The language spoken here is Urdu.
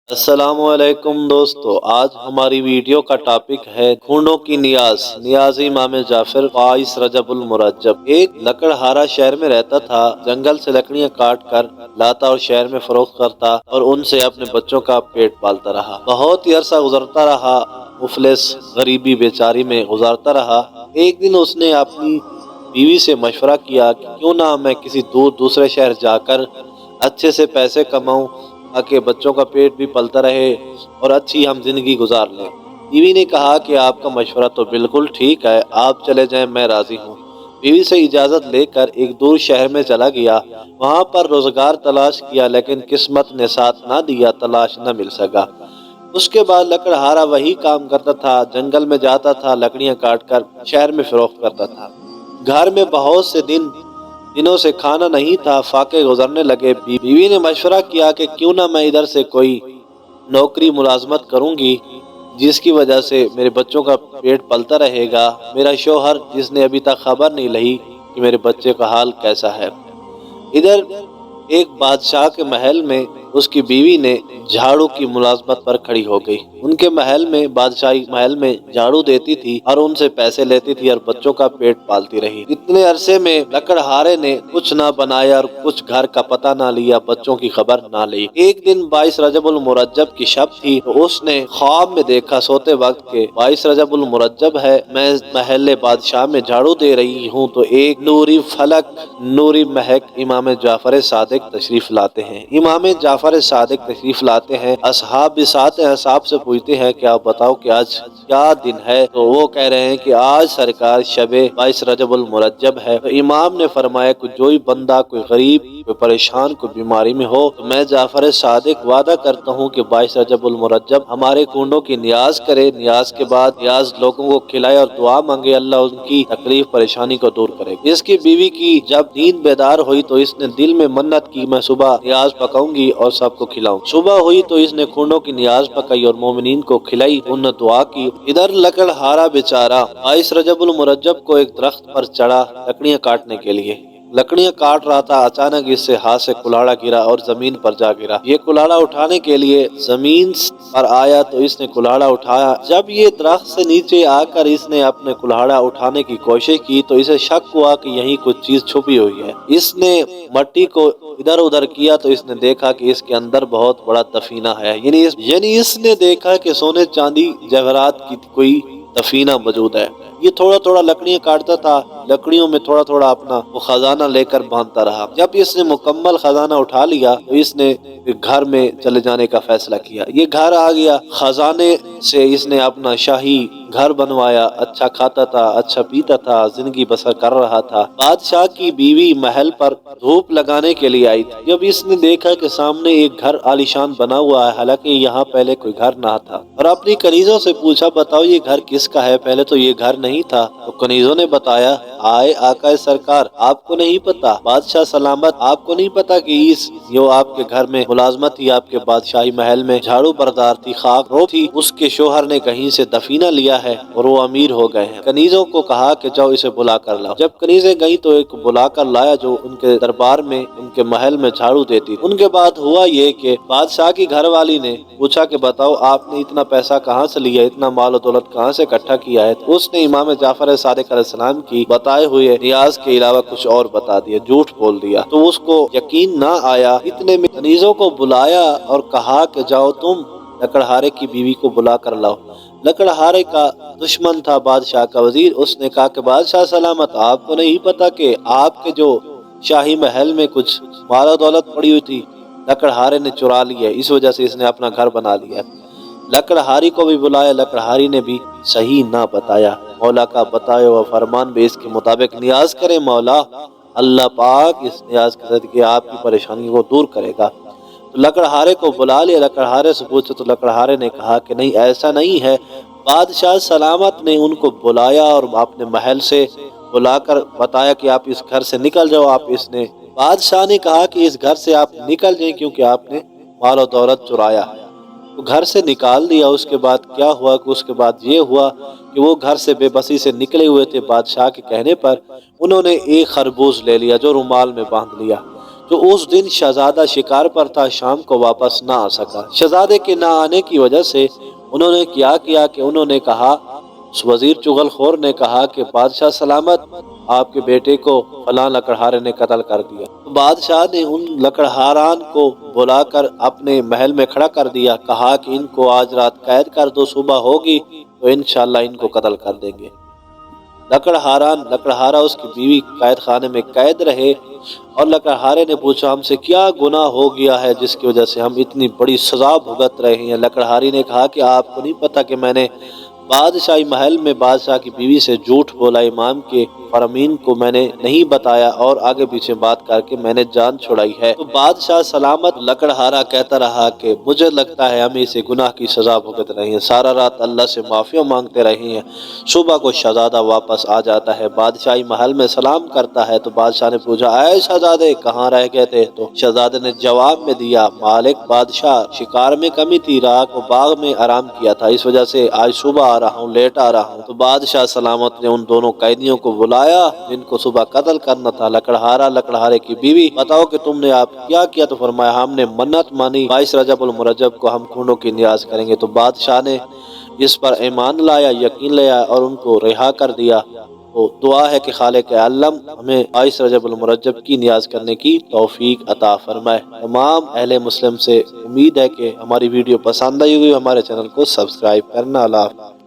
السلام علیکم دوستو، آج ہماری ویڈیو کا ٹاپک ہے خونوں کی نیاز۔ نیاز امام جعفر قائس رجب المرجب ایک لکڑہارا شہر میں رہتا تھا۔ جنگل سے لکڑیاں کاٹ کر لاتا اور شہر میں فروخت کرتا اور ان سے اپنے بچوں کا پیٹ پالتا رہا۔ بہت ہی عرصہ گزرتا رہا، مفلس غریبی بیچاری میں گزارتا رہا۔ ایک دن اس نے اپنی بیوی سے مشورہ کیا کہ کیوں نہ میں کسی دوسرے شہر جا کر اچھے سے پیسے کماؤں تاکہ بچوں کا پیٹ بھی پلتا رہے اور اچھی ہم زندگی گزار لیں۔ بیوی نے کہا کہ آپ کا مشورہ تو بالکل ٹھیک ہے، آپ چلے جائیں، میں راضی ہوں۔ بیوی سے اجازت لے کر ایک دور شہر میں چلا گیا۔ وہاں پر روزگار تلاش کیا لیکن قسمت نے ساتھ نہ دیا، تلاش نہ مل سکا۔ اس کے بعد لکڑہارا وہی کام کرتا تھا، جنگل میں جاتا تھا، لکڑیاں کاٹ کر شہر میں فروخت کرتا تھا۔ گھر میں بہت سے دنوں سے کھانا نہیں تھا، فاقے گزرنے لگے۔ بیوی نے مشورہ کیا کہ کیوں نہ میں ادھر سے کوئی نوکری ملازمت کروں گی جس کی وجہ سے میرے بچوں کا پیٹ پلتا رہے گا۔ میرا شوہر جس نے ابھی تک خبر نہیں لئی کہ میرے بچے کا حال کیسا ہے۔ ادھر ایک بادشاہ کے محل میں اس کی بیوی نے جھاڑو کی ملازمت پر کھڑی ہو گئی۔ ان کے محل میں بادشاہی محل میں جھاڑو دیتی تھی اور ان سے پیسے لیتی تھی اور بچوں کا پیٹ پالتی رہی۔ اتنے عرصے میں لکڑہارے نے کچھ نہ بنایا اور کچھ گھر کا پتہ نہ لیا، بچوں کی خبر نہ لی۔ ایک دن 22 رجب المرجب کی شب تھی تو اس نے خواب میں دیکھا سوتے وقت کہ 22 رجب المرجب ہے، میں محل بادشاہ میں جھاڑو دے رہی ہوں تو ایک نوری فلک، نوری مہک امام جعفر صادق تشریف لاتے ہیں۔ امام جعفر صادق تشریف لاتے ہیں، اصحاب بھی ساتھ ہیں۔ اصحاب سے پوچھتے ہیں کہ آپ بتاؤ کہ آج کیا دن ہے؟ تو وہ کہہ رہے ہیں کہ آج سرکار شب 22 رجب المرجب ہے۔ تو امام نے فرمایا کہ جو ہی بندہ کوئی غریب، کوئی پریشان، کوئی بیماری میں ہو تو میں جعفر صادق وعدہ کرتا ہوں کہ 22 رجب المرجب ہمارے کنڈوں کی نیاز کرے، نیاز کے بعد نیاز لوگوں کو کھلائے اور دعا مانگے، اللہ ان کی تکلیف پریشانی کو دور کرے۔ اس کی بیوی کی جب نیند بیدار ہوئی تو اس نے دل میں منت کی میں صبح نیاز پکاؤں گی اور سب کو کھلاؤں۔ صبح ہوئی تو اس نے کنڈوں کی نیاز پکائی اور مومنین کو کھلائی، انہوں نے دعا کی۔ ادھر لکڑہارا بیچارہ 22 رجب المرجب کو ایک درخت پر چڑھا لکڑیاں کاٹنے کے لیے۔ لکڑیاں کاٹ رہا تھا، اچانک اس سے ہاتھ سے کلاڑا گرا اور زمین پر جا گرا۔ یہ کلاڑا اٹھانے کے لیے زمین پر آیا تو اس نے کلاڑا اٹھایا۔ جب یہ درخت سے نیچے آ کر اس نے اپنے کلاڑا اٹھانے کی کوشش کی تو اسے شک ہوا کہ یہیں کچھ چیز چھپی ہوئی ہے۔ اس نے مٹی کو ادھر ادھر کیا تو اس نے دیکھا کہ اس کے اندر بہت بڑا دفینہ ہے، یعنی اس نے دیکھا کہ سونے چاندی جواہرات کی کوئی دفینہ موجود ہے۔ یہ تھوڑا تھوڑا لکڑیاں کاٹتا تھا، لکڑیوں میں تھوڑا تھوڑا اپنا وہ خزانہ لے کر باندھتا رہا۔ جب اس نے مکمل خزانہ اٹھا لیا تو اس نے گھر میں چلے جانے کا فیصلہ کیا۔ یہ گھر آ گیا، خزانے سے اس نے اپنا شاہی گھر بنوایا، اچھا کھاتا تھا، اچھا پیتا تھا، زندگی بسر کر رہا تھا۔ بادشاہ کی بیوی محل پر دھوپ لگانے کے لیے آئی تھی۔ جب اس نے دیکھا کہ سامنے ایک گھر عالیشان بنا ہوا ہے، حالانکہ یہاں پہلے کوئی گھر نہ تھا، اور اپنی کنیزوں سے پوچھا بتاؤ یہ گھر کس کا ہے؟ پہلے تو یہ گھر نہیں تھا۔ تو کنیزوں نے بتایا آئے آقا سرکار، آپ کو نہیں پتا؟ بادشاہ سلامت، آپ کو نہیں پتا کہ جو آپ کے گھر میں ملازمت تھی، آپ کے بادشاہی محل میں جھاڑو بردار تھی، خاک رو تھی، اس کے شوہر نے کہیں سے دفینہ لیا ہے اور وہ امیر ہو گئے ہیں۔ کنیزوں کو کہا کہ جاؤ اسے بلا کر لاؤ۔ جب کنیزیں گئی تو ایک بلا کر لایا جو ان کے دربار میں، ان کے محل میں جھاڑو دیتی۔ ان کے بعد ہوا یہ کہ بادشاہ کی گھر والی نے پوچھا کہ بتاؤ آپ نے اتنا پیسہ کہاں سے لیا، اتنا مال و دولت کہاں سے اکٹھا کیا ہے؟ تو اس نے امام جعفر صادق علیہ السلام کی بتائے ہوئے نیاز کے علاوہ کچھ اور بتا دیا، جھوٹ بول دیا۔ تو اس کو یقین نہ آیا۔ اتنے میں کنیزوں کو بلایا اور کہا کہ جاؤ تم لکڑہارے کی بیوی کو بلا کر لاؤ۔ لکڑہارے کا دشمن تھا بادشاہ کا وزیر، اس نے کہا کہ بادشاہ سلامت، آپ کو نہیں پتا کہ آپ کے جو شاہی محل میں کچھ مال و دولت پڑی ہوئی تھی لکڑہارے نے چرا لی ہے، اس وجہ سے اس نے اپنا گھر بنا لیا۔ لکڑہاری کو بھی بلایا، لکڑہاری نے بھی صحیح نہ بتایا۔ مولا کا بتایا ہوا فرمان بھی اس کے مطابق نیاز کرے، مولا اللہ پاک اس نیاز کے صدقے آپ کی پریشانی کو دور کرے گا۔ تو لکڑہارے کو بلا لیا، لکڑہارے سے پوچھا تو لکڑہارے نے کہا کہ نہیں، ایسا نہیں ہے۔ بادشاہ سلامت نے ان کو بلایا اور اپنے محل سے بلا کر بتایا کہ آپ اس گھر سے نکل جاؤ۔ بادشاہ نے کہا کہ اس گھر سے آپ نکل جائیں کیونکہ آپ نے مال و دولت چرایا ہے۔ تو گھر سے نکال دیا۔ اس کے بعد کیا ہوا کہ اس کے بعد یہ ہوا کہ وہ گھر سے بے بسی سے نکلے ہوئے تھے، بادشاہ کے کہنے پر انہوں نے ایک خربوز لے لیا جو رومال میں باندھ لیا، جو اس دن شہزادہ شکار پر تھا شام کو واپس نہ آ سکا۔ شہزادے کے نہ آنے کی وجہ سے انہوں نے کیا کیا کہ انہوں نے کہا، اس وزیر چغل خور نے کہا کہ بادشاہ سلامت، آپ کے بیٹے کو فلاں لکڑہارے نے قتل کر دیا۔ بادشاہ نے ان لکڑہاران کو بلا کر اپنے محل میں کھڑا کر دیا، کہا کہ ان کو آج رات قید کر دو، صبح ہوگی تو انشاءاللہ ان کو قتل کر دیں گے۔ لکڑہارا اس کی بیوی قید خانے میں قید رہے، اور لکڑہارے نے پوچھا، ہم سے کیا گناہ ہو گیا ہے جس کی وجہ سے ہم اتنی بڑی سزا بھگت رہے ہیں؟ لکڑہاری نے کہا کہ آپ کو نہیں پتا کہ میں نے بادشاہی محل میں بادشاہ کی بیوی سے جھوٹ بولا، امام کے فرامین کو میں نے نہیں بتایا اور آگے پیچھے بات کر کے میں نے جان چھڑائی ہے۔ تو بادشاہ سلامت لکڑہارا کہتا رہا کہ مجھے لگتا ہے ہم اسے گناہ کی سزا بھگت رہے ہیں، سارا رات اللہ سے معافی مانگتے رہے ہیں، صبح کو شہزادہ واپس آ جاتا ہے، بادشاہی محل میں سلام کرتا ہے۔ تو بادشاہ نے پوچھا، اے شہزادے کہاں رہ گئے تھے؟ تو شہزادے نے جواب میں دیا، مالک بادشاہ شکار میں کمی تھی، رات کو باغ میں آرام کیا تھا، اس وجہ سے آج صبح آ رہا ہوں، لیٹ آ رہا ہوں۔ تو بادشاہ سلامت نے ان دونوں قیدیوں کو بلایا جن کو صبح قتل کرنا تھا، لکڑہارا، لکڑہارے کی بیوی۔ بتاؤ کہ تم نے آپ کیا کیا؟ تو فرمایا، ہم نے منت مانی 22 رجب المرجب کو ہم خونوں کی نیاز کریں گے۔ تو بادشاہ نے اس پر ایمان لایا، یقین لیا اور ان کو رہا کر دیا۔ تو دعا ہے کہ خالق عالم ہمیں 22 رجب المرجب کی نیاز کرنے کی توفیق عطا فرمائے۔ تمام اہل مسلم سے امید ہے کہ ہماری ویڈیو پسند آئی ہوگی، ہمارے چینل کو سبسکرائب کرنا۔ اللہ حافظ۔